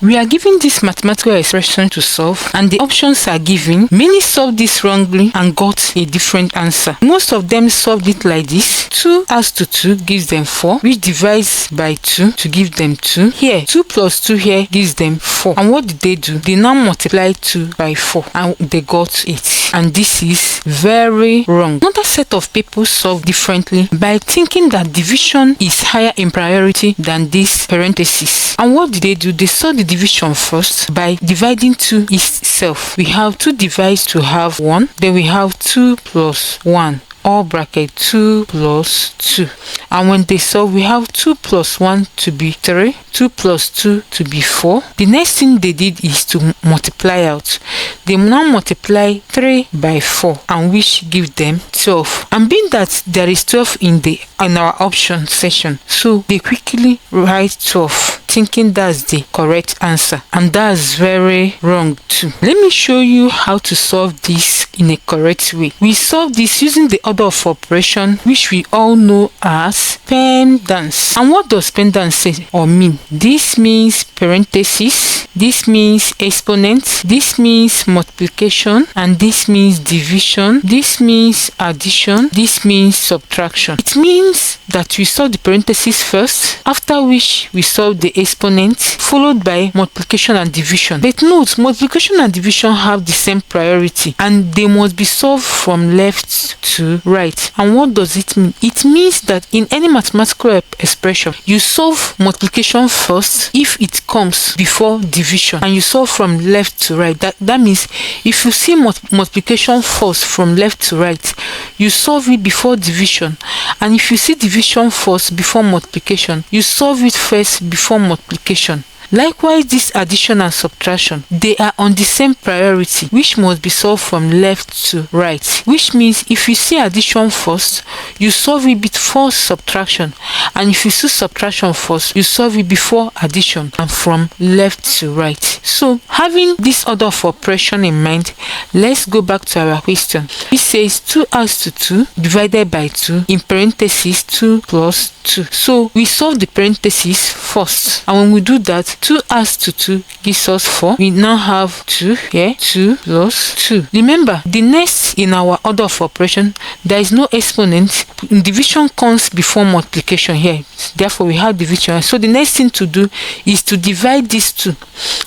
We are given this mathematical expression to solve, and the options are given. Many solved this wrongly and got a different answer. Most of them solved it like this. 2 adds to 2 gives them 4, which divides by 2 to give them 2. Here, 2 plus 2 here gives them 4. And what did they do? They now multiply 2 by 4 and they got 8. And this is very wrong. Another set of people solve differently by thinking that division is higher in priority than this parenthesis. And what did they do? They solved the division first by dividing 2 itself. We have 2 divides to have 1. Then we have 2 plus 1. All bracket 2 plus 2. And when they solve, we have 2 plus 1 to be 3, 2 plus 2 to be 4. The next thing they did is to multiply out. They now multiply 3 by 4, and which give them 12. And being that there is 12 in our option section, so they quickly write 12, thinking that's the correct answer, and that's very wrong too. Let me show you how to solve this in a correct way. We solve this using the order of operation, which we all know as PEMDAS. And what does PEMDAS say or mean? This means parenthesis, this means exponent, this means multiplication, and this means division, this means addition, this means subtraction. It means that we solve the parenthesis first, after which we solve the exponent, followed by multiplication and division. But note, multiplication and division have the same priority, and they must be solved from left to right. And what does it mean? It means that in any mathematical expression, you solve multiplication first if it comes before division, and you solve from left to right. That means if you see multiplication first from left to right, you solve it before division. And if you see division first before multiplication, you solve it first before multiplication. Likewise, this addition and subtraction, they are on the same priority, which must be solved from left to right. Which means if you see addition first, you solve it before subtraction, and if you see subtraction first, you solve it before addition, and from left to right. So, having this order of operation in mind, let's go back to our question. It says 2 adds to 2 divided by 2 in parenthesis 2 plus 2. So we solve the parenthesis first, and when we do that, 2 adds to 2 gives us 4. We now have 2 here, 2 plus 2. Remember, the next in our order of operation, there is no exponent. Division comes before multiplication here. Therefore, we have division. So the next thing to do is to divide these two.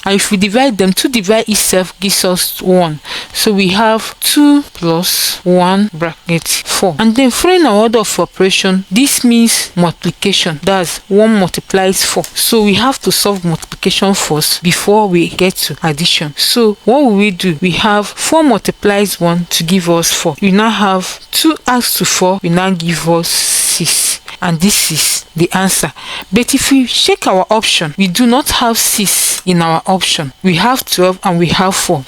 And if we divide them, 2 divide itself gives us 1. So we have 2 plus 1 bracket 4. And then following our order of operation, this means multiplication. That's 1 multiplies 4. So we have to solve multiplication first before we get to addition. So what will we do? We have 4 multiplies 1 to give us 4. We now have 2 adds to 4, we now give us 6. And this is the answer. But if we check our option, we do not have 6 in our option. We have 12 and we have 4.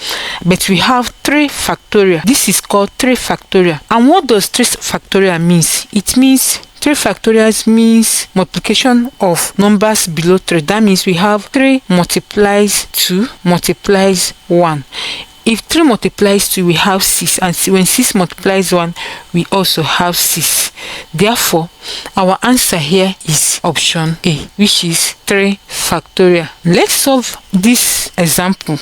But we have 3 factorial. This is called 3 factorial. And what does 3 factorial means? It means 3 factorials means multiplication of numbers below 3. That means we have 3 multiplies 2 multiplies 1. If 3 multiplies 2, we have 6, and when 6 multiplies 1, we also have 6. Therefore, our answer here is option A, which is 3 factorial. Let's solve this example,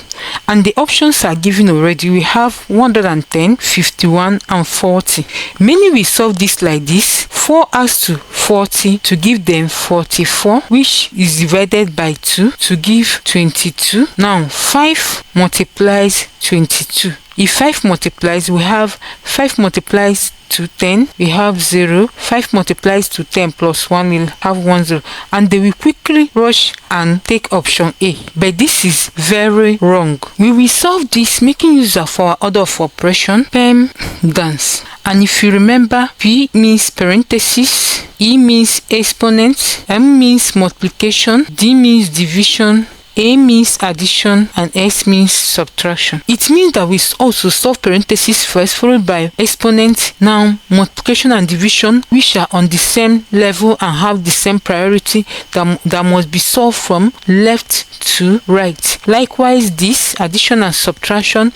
and the options are given already. We have 110, 51, and 40. Many will solve this like this. 4 adds to 40 to give them 44, which is divided by 2 to give 22. Now 5 multiplies 22. If 5 multiplies, we have 5 multiplies to 10, we have 0. 5 multiplies to 10 plus 1, we'll have 1 0. And they will quickly rush and take option A. But this is very wrong. We will solve this making use of our order of operation, PEMDAS. And if you remember, P means parenthesis, E means exponent, M means multiplication, D means division, A means addition, and S means subtraction. It means that we also solve parentheses first, followed by exponent, now multiplication and division, which are on the same level and have the same priority, that must be solved from left to right. Likewise, this addition and subtraction,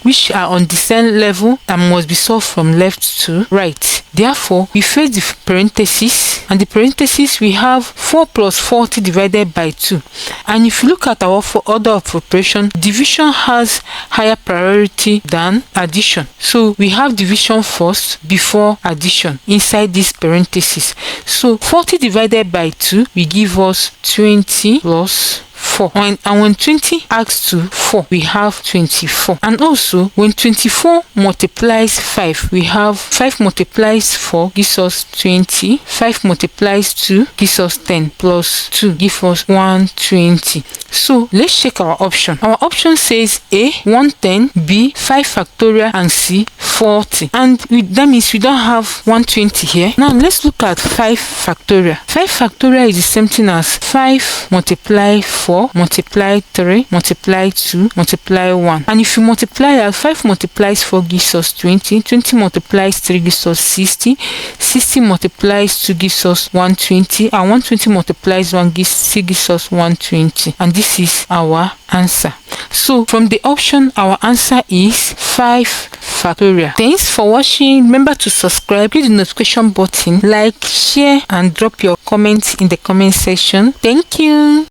which are on the same level and must be solved from left to right. Therefore, we face the parentheses, and the parentheses we have 4 plus 40 divided by 2. And if you look at our order of operation, division has higher priority than addition. So we have division first before addition inside this parentheses. So 40 divided by 2 will give us 20 plus 4. And when 20 adds to 4, we have 24. And also, when 24 multiplies 5, we have 5 multiplies 4 gives us 20. 5 multiplies 2 gives us 10, plus 2 gives us 120. So let's check our option. Our option says A 110, B 5 factorial, and C 40. And that means we don't have 120 here. Now let's look at 5 factorial. 5 factorial is the same thing as 5 multiply 4 multiply 3 multiply 2 multiply 1. And if you multiply that, 5 multiplies 4 gives us 20. 20 multiplies 3 gives us 60. 60 multiplies 2 gives us 120. And 120 multiplies 1 gives us 120. And this is our answer. So from the option, our answer is 5 factorial. Thanks for watching. Remember to subscribe, hit the notification button, like, share, and drop your comments in the comment section. Thank you.